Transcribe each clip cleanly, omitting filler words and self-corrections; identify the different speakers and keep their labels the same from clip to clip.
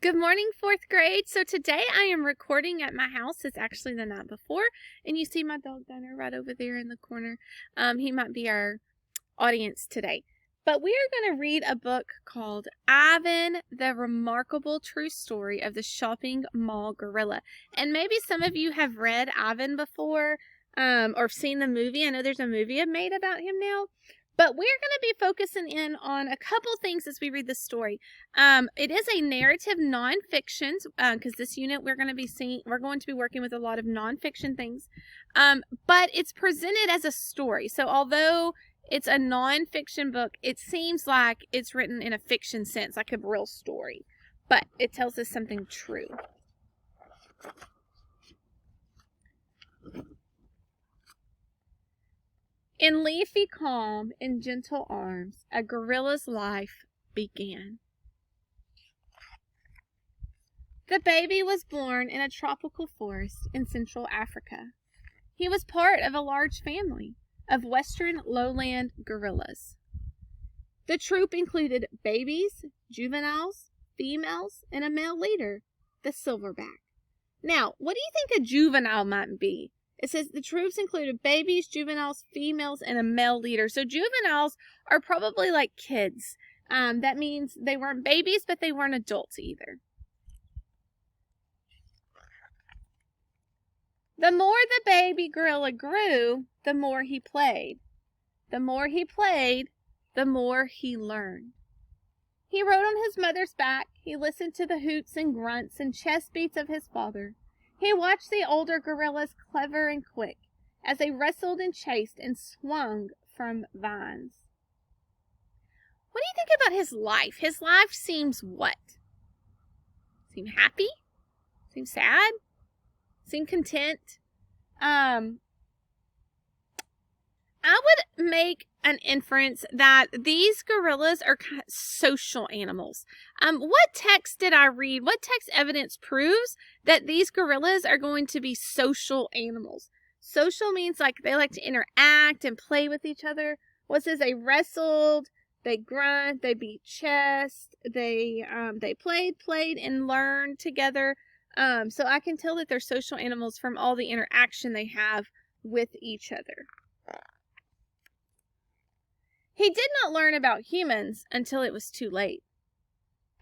Speaker 1: Good morning, fourth grade. So today I am recording at my house. It's actually the night before, and you see my dog Gunner right over there in the corner. He might be our audience today. But we are going to read a book called Ivan, the Remarkable True Story of the Shopping Mall Gorilla. And maybe some of you have read Ivan before or seen the movie. I know there's a movie made about him now. But we're going to be focusing in on a couple things as we read the story. It is a narrative nonfiction because this unit we're going to be working with a lot of nonfiction things. But it's presented as a story. So although it's a nonfiction book, it seems like it's written in a fiction sense, like a real story. But it tells us something true. In leafy calm and gentle arms, a gorilla's life began. The baby was born in a tropical forest in Central Africa. He was part of a large family of western lowland gorillas. The troop included babies, juveniles, females, and a male leader, the silverback. Now, what do you think a juvenile might be? It says the troops included babies, juveniles, females, and a male leader. So juveniles are probably like kids. That means they weren't babies, but they weren't adults either. The more the baby gorilla grew, the more he played. The more he played, the more he learned. He rode on his mother's back. He listened to the hoots and grunts and chest beats of his father. He watched the older gorillas, clever and quick, as they wrestled and chased and swung from vines. What do you think about his life? His life seems what? Seem happy? Seem sad? Seem content? I would make an inference that these gorillas are kind of social animals. What text did I read? What text evidence proves that these gorillas are going to be social animals? Social means like they like to interact and play with each other. What says they wrestled, they grunt, they beat chest, they played and learned together. So I can tell that they're social animals from all the interaction they have with each other. He did not learn about humans until it was too late.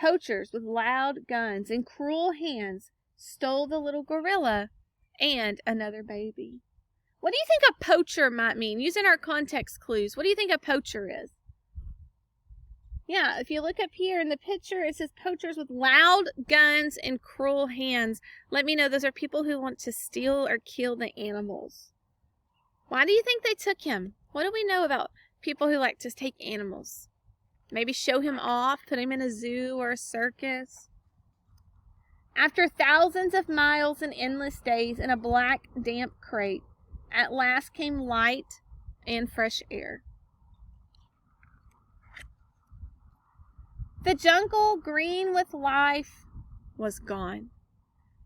Speaker 1: Poachers with loud guns and cruel hands stole the little gorilla and another baby. What do you think a poacher might mean? Using our context clues, what do you think a poacher is? Yeah, if you look up here in the picture, it says poachers with loud guns and cruel hands. Let me know those are people who want to steal or kill the animals. Why do you think they took him? What do we know about people who like to take animals? Maybe show him off, put him in a zoo or a circus. After thousands of miles and endless days in a black, damp crate, at last came light and fresh air. The jungle, green with life, was gone.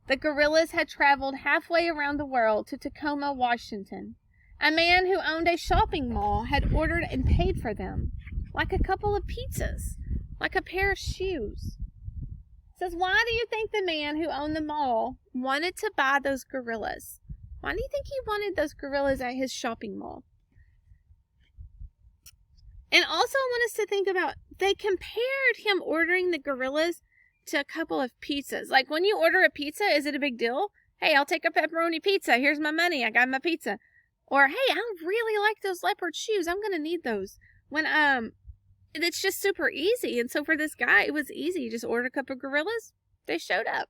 Speaker 1: The gorillas had traveled halfway around the world to Tacoma, Washington. A man who owned a shopping mall had ordered and paid for them, like a couple of pizzas, like a pair of shoes. It says, why do you think the man who owned the mall wanted to buy those gorillas? Why do you think he wanted those gorillas at his shopping mall? And also I want us to think about, they compared him ordering the gorillas to a couple of pizzas. Like when you order a pizza, is it a big deal? Hey, I'll take a pepperoni pizza. Here's my money. I got my pizza. Or, hey, I really like those leopard shoes. I'm going to need those. When, it's just super easy. And so for this guy, it was easy. You just ordered a couple of gorillas. They showed up.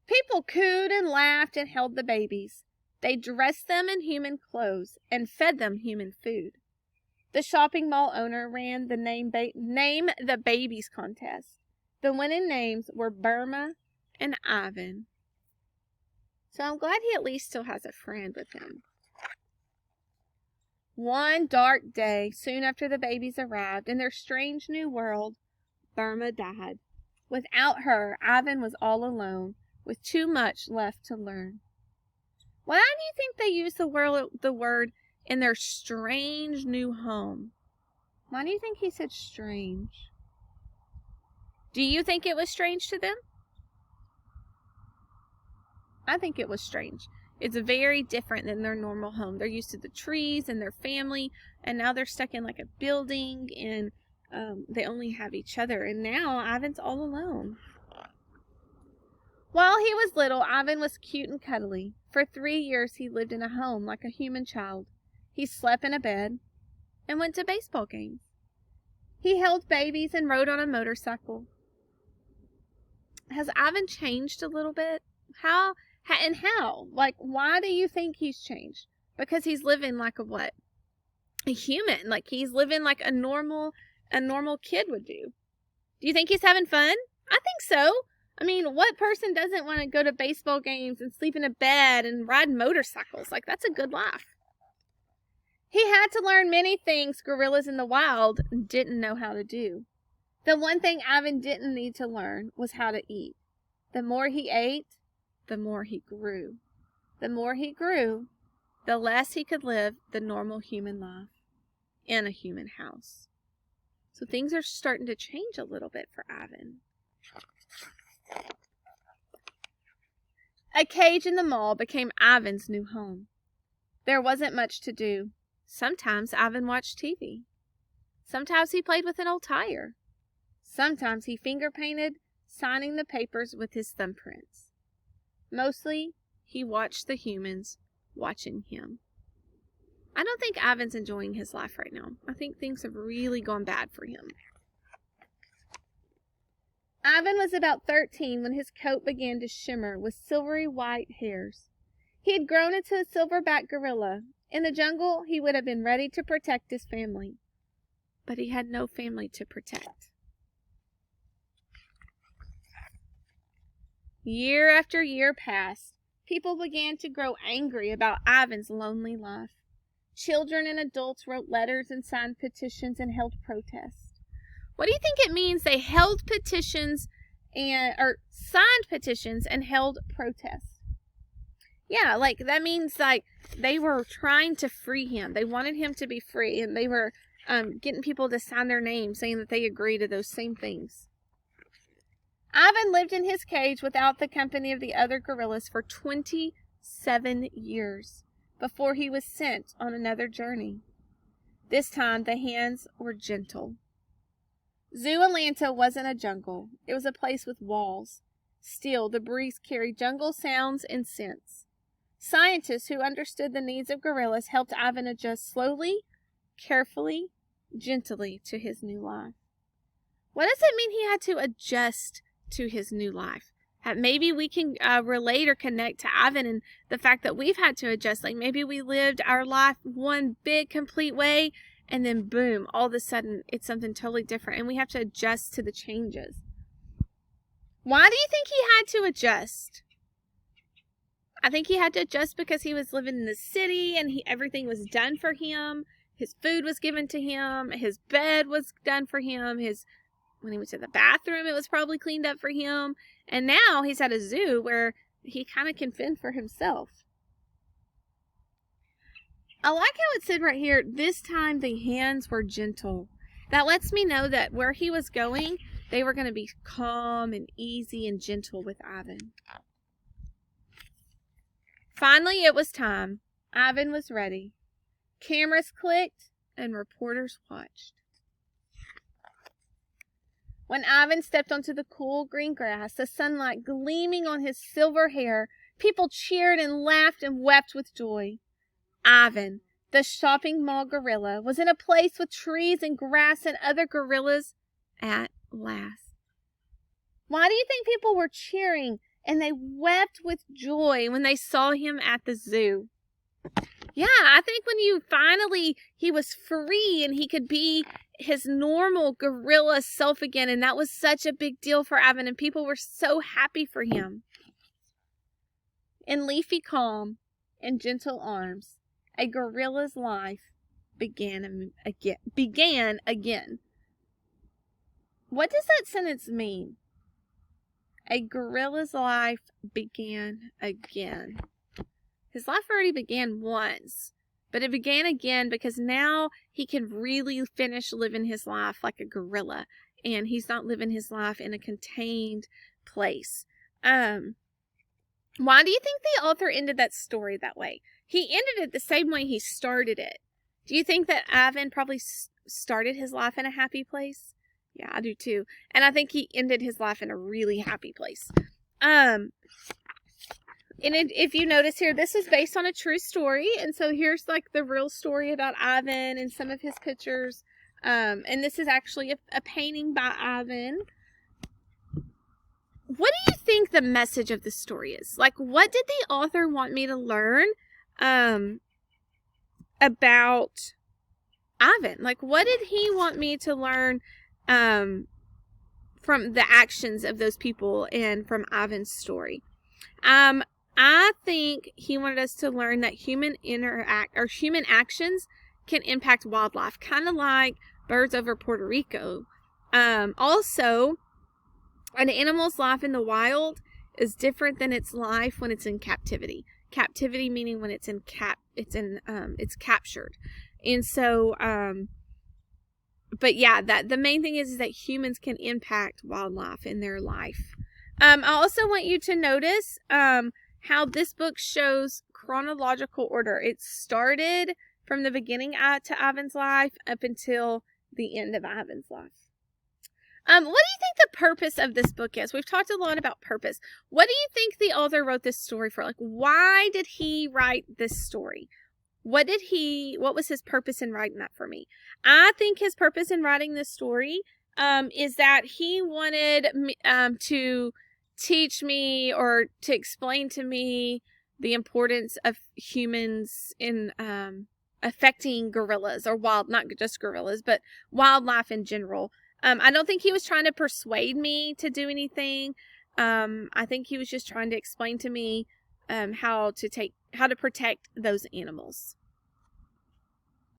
Speaker 1: People cooed and laughed and held the babies. They dressed them in human clothes and fed them human food. The shopping mall owner ran the Name the Babies contest. The winning names were Burma and Ivan. So I'm glad he at least still has a friend with him. One dark day, soon after the babies arrived in their strange new world, Burma died. Without her, Ivan was all alone, with too much left to learn. Why do you think they use the word in their strange new home? Why do you think he said strange? Do you think it was strange to them? I think it was strange. It's very different than their normal home. They're used to the trees and their family, and now they're stuck in like a building, and they only have each other. And now Ivan's all alone. While he was little, Ivan was cute and cuddly. For 3 years, he lived in a home like a human child. He slept in a bed and went to baseball games. He held babies and rode on a motorcycle. Has Ivan changed a little bit? How? Like, why do you think he's changed? Because he's living like a what? A human. Like, he's living like a normal kid would do. Do you think he's having fun? I think so. I mean, what person doesn't want to go to baseball games and sleep in a bed and ride motorcycles? Like, that's a good life. He had to learn many things gorillas in the wild didn't know how to do. The one thing Ivan didn't need to learn was how to eat. The more he ate, the more he grew. The more he grew, the less he could live the normal human life in a human house. So things are starting to change a little bit for Ivan. A cage in the mall became Ivan's new home. There wasn't much to do. Sometimes Ivan watched TV. Sometimes he played with an old tire. Sometimes he finger painted, signing the papers with his thumbprints. Mostly, he watched the humans watching him. I don't think Ivan's enjoying his life right now. I think things have really gone bad for him. Ivan was about 13 when his coat began to shimmer with silvery white hairs. He had grown into a silverback gorilla. In the jungle, he would have been ready to protect his family. But he had no family to protect. Year after year passed. People began to grow angry about Ivan's lonely life. Children and adults wrote letters and signed petitions and held protests. What do you think it means they held petitions or signed petitions and held protests? Yeah, like that means like they were trying to free him. They wanted him to be free, and they were getting people to sign their names saying that they agree to those same things. Ivan lived in his cage without the company of the other gorillas for 27 years before he was sent on another journey. This time the hands were gentle. Zoo Atlanta wasn't a jungle. It was a place with walls. Still, the breeze carried jungle sounds and scents. Scientists who understood the needs of gorillas helped Ivan adjust slowly, carefully, gently to his new life. What does it mean he had to adjust to his new life? Maybe we can relate or connect to Ivan and the fact that we've had to adjust. Like maybe we lived our life one big, complete way, and then boom, all of a sudden it's something totally different, and we have to adjust to the changes. Why do you think he had to adjust? I think he had to adjust because he was living in the city and everything was done for him. His food was given to him. His bed was done for him. When he went to the bathroom, it was probably cleaned up for him. And now he's at a zoo where he kind of can fend for himself. I like how it said right here, this time the hands were gentle. That lets me know that where he was going, they were going to be calm and easy and gentle with Ivan. Finally, it was time. Ivan was ready. Cameras clicked and reporters watched. When Ivan stepped onto the cool green grass, the sunlight gleaming on his silver hair, people cheered and laughed and wept with joy. Ivan, the shopping mall gorilla, was in a place with trees and grass and other gorillas at last. Why do you think people were cheering and they wept with joy when they saw him at the zoo? Yeah, I think when he was free and he could be his normal gorilla self again, and that was such a big deal for Ivan, and people were so happy for him. In leafy calm and gentle arms, a gorilla's life began again. What does that sentence mean? A gorilla's life began again. His life already began once, But it began again because now he can really finish living his life like a gorilla. And he's not living his life in a contained place. Why do you think the author ended that story that way? He ended it the same way he started it. Do you think that Ivan probably started his life in a happy place? Yeah, I do too. And I think he ended his life in a really happy place. If you notice here, this is based on a true story. And so here's like the real story about Ivan and some of his pictures. And this is actually a painting by Ivan. What do you think the message of the story is? Like, what did the author want me to learn about Ivan? Like, what did he want me to learn from the actions of those people and from Ivan's story? I think he wanted us to learn that human actions can impact wildlife, kind of like birds over Puerto Rico. Also, an animal's life in the wild is different than its life when it's in captivity. Captivity meaning when it's it's captured. And so, but yeah, the main thing is that humans can impact wildlife in their life. I also want you to notice how this book shows chronological order. It started from the beginning to Ivan's life up until the end of Ivan's life. What do you think the purpose of this book is? We've talked a lot about purpose. What do you think the author wrote this story for? Like, why did he write this story? What was his purpose in writing that for me? I think his purpose in writing this story is that he wanted me, to teach me or to explain to me the importance of humans in affecting gorillas or not just gorillas, but wildlife in general. I don't think he was trying to persuade me to do anything. I think he was just trying to explain to me how to protect those animals.